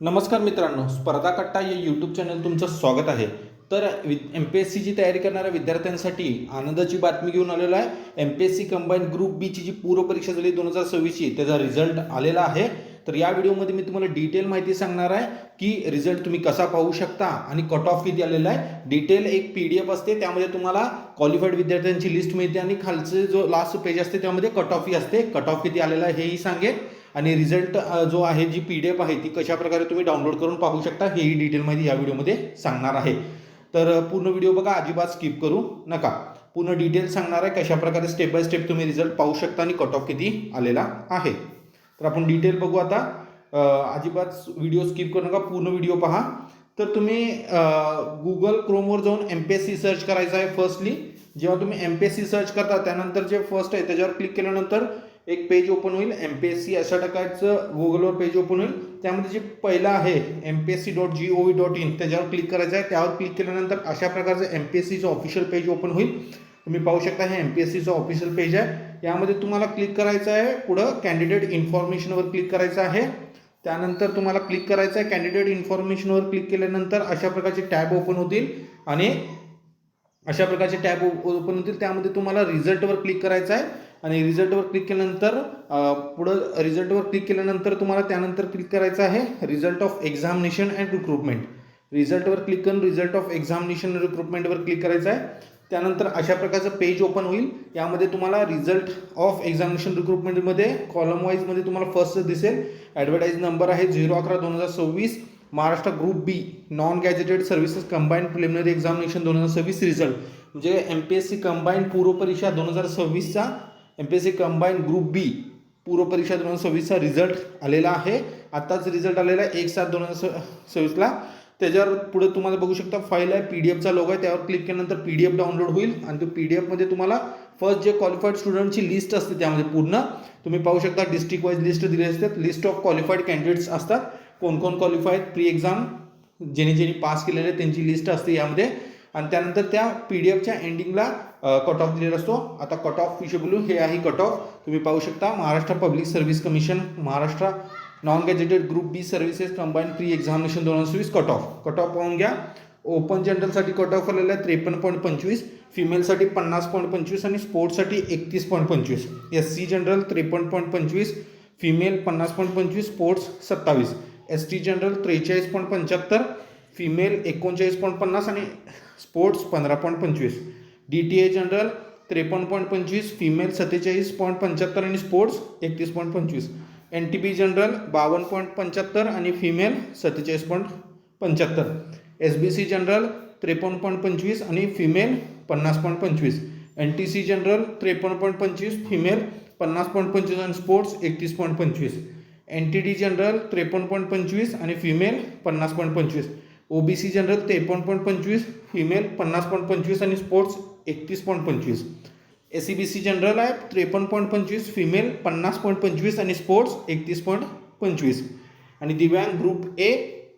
नमस्कार मित्रांनो, स्पर्धा कट्टा या यूट्यूब चॅनल तुमचं स्वागत आहे. तर MPSCची तयारी करणाऱ्या विद्यार्थ्यांसाठी आनंदाची बातमी घेऊन आलेलो आहे. MPSC कंबाईन ग्रुप बीची जी पूर्व परीक्षा झाली 2026ची त्याचा रिझल्ट आलेला आहे. तर या व्हिडिओमध्ये मी तुम्हाला डिटेल माहिती सांगणार आहे की रिझल्ट तुम्ही कसा पाहू शकता आणि कट ऑफ किती आलेला आहे. डिटेल एक PDF असते, त्यामध्ये तुम्हाला क्वालिफाईड विद्यार्थ्यांची लिस्ट मिळते आणि खालचे जो लास्ट पेज असते त्यामध्ये कट ऑफही असते. कट ऑफ किती आलेला आहे हेही सांगेन आणि रिझल्ट जो आहे जी PDF आहे ती कशा प्रकारे तुम्ही डाउनलोड करून पाहू शकता हेही डिटेल माहिती या व्हिडिओमध्ये सांगणार आहे. तर पूर्ण व्हिडिओ बघा, अजिबात स्किप करू नका. पूर्ण डिटेल सांगणार आहे कशा प्रकारे स्टेप बाय स्टेप तुम्ही रिझल्ट पाहू शकता आणि कट ऑफ किती आलेला आहे. तर आपण डिटेल बघू आता. अजिबात व्हिडिओ स्किप करू नका, पूर्ण व्हिडिओ पहा. तर तुम्ही गुगल क्रोमवर जाऊन MPSC सर्च करायचं आहे. फर्स्टली जेव्हा तुम्ही MPSC सर्च करता त्यानंतर जे फर्स्ट आहे त्याच्यावर क्लिक केल्यानंतर एक पेज ओपन होईल. MPSC अशा टाकायचं गुगलवर पेज ओपन होईल. त्यामध्ये जे पहिलं आहे mpsc.gov.in त्याच्यावर क्लिक करायचं आहे. त्यावर क्लिक केल्यानंतर अशा प्रकारचं MPSCचं ऑफिशियल पेज ओपन होईल. तुम्ही पाहू शकता हे MPSCचं ऑफिशियल पेज आहे. यामध्ये तुम्हाला क्लिक करायचं आहे, पुढं कॅन्डिडेट इन्फॉर्मेशनवर क्लिक करायचं आहे. त्यानंतर तुम्हाला क्लिक करायचं आहे कॅन्डिडेट इन्फॉर्मेशनवर क्लिक केल्यानंतर अशा प्रकारचे टॅब ओपन होतील आणि अशा प्रकारचे टॅब ओपन होतील. त्यामध्ये तुम्हाला रिझल्टवर क्लिक करायचं आहे आणि रिझल्टवर क्लिक केल्यानंतर पुढं रिझल्टवर क्लिक केल्यानंतर तुम्हाला त्यानंतर क्लिक करायचं आहे result of examination and recruitment. रिझल्टवर क्लिक करून रिझल्ट ऑफ एक्झामिनेशन रिक्रुटमेंटवर क्लिक करायचं आहे. त्यानंतर अशा प्रकारचं पेज ओपन होईल. यामध्ये तुम्हाला रिझल्ट ऑफ एक्झामिनेशन रिक्रुटमेंटमध्ये कॉलम वाईजमध्ये तुम्हाला फर्स्ट दिसेल ॲडव्हर्टाईज नंबर आहे 0/11/2026 Maharashtra group B non gazetted services combined preliminary examination 2026 result. म्हणजे MPSC कंबाईंड पूर्व परीक्षा 2026चा MPSC कंबाईंड ग्रुप बी पूर्व परीक्षा 2026चा रिझल्ट आलेला आहे. आत्ताच रिझल्ट आलेला आहे 1/7/2026ला. त्याच्यावर पुढे तुम्हाला बघू शकता फाईल आहे, PDFचा लोगो आहे. त्यावर क्लिक केल्यानंतर PDF डाउनलोड होईल आणि तो PDFमध्ये तुम्हाला फर्स्ट जे क्वालिफाईड स्टुडंटची लिस्ट असते त्यामध्ये पूर्ण तुम्ही पाहू शकता. डिस्ट्रिक्ट वाईज लिस्ट दिली असते. लिस्ट ऑफ क्वालिफाईड कॅन्डिडेट्स असतात, कोण कोण क्वालिफाईड प्री एक्झाम ज्यांनी पास केलेले त्यांची लिस्ट असते यामध्ये. आणि त्यानंतर त्या PDFच्या एंडिंगला कट ऑफ दिलेला असतो. आता कट ऑफ विषय बोलू. हे आहे कट ऑफ, तुम्ही पाहू शकता. Maharashtra public service commission Maharashtra non gazetted group B services combined pre examination 2026 cut off. Cut off पाहून घ्या. ओपन जनरलसाठी कट ऑफ आलेला आहे 53.25, फिमेलसाठी 50.25 आणि स्पोर्ट्ससाठी 31.25. SC general 53.25, female 50.25, sports 27. ST general 43.75, female 39.50 आणि स्पोर्ट्स 15.25. DTA जनरल 53.25, फिमेल 47.75 आणि स्पोर्ट्स 31.25. NTB जनरल 52.75 आणि female 47.75. SBC general 53.25 आणि female 50.25. NTC general 53.25, female 50.25 आणि स्पोर्ट्स 31.25. NTD जनरल 53.25 आणि फिमेल 50.25. OBC जनरल 53.25, फिमेल 50.25 आणि स्पोर्ट्स 31.25. SCBC जनरल आहे 53.25, female 50.25 आणि sports 31.25. आणि दिव्यांग group A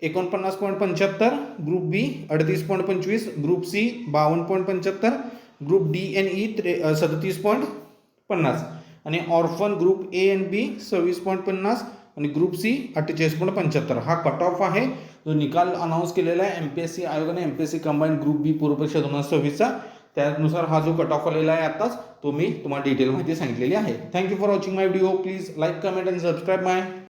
49.75, group B 38.25, group C 52.75, group D and E 37.50 आणि orphan group A and B 26.50 आणि group C 48.75. हा कट ऑफ आहे जो निकाल अनाऊन्स केलेला आहे MPSC आयोगाने MPSC कंबाईंड ग्रुप बी पूर्व परीक्षा 2026चा. त्यानुसार हा जो कट ऑफ आलेला आहे आत्ताच तो मी तुम्हाला डिटेल माहिती सांगितलेली आहे. Thank you for watching my video. Please like, comment and subscribe my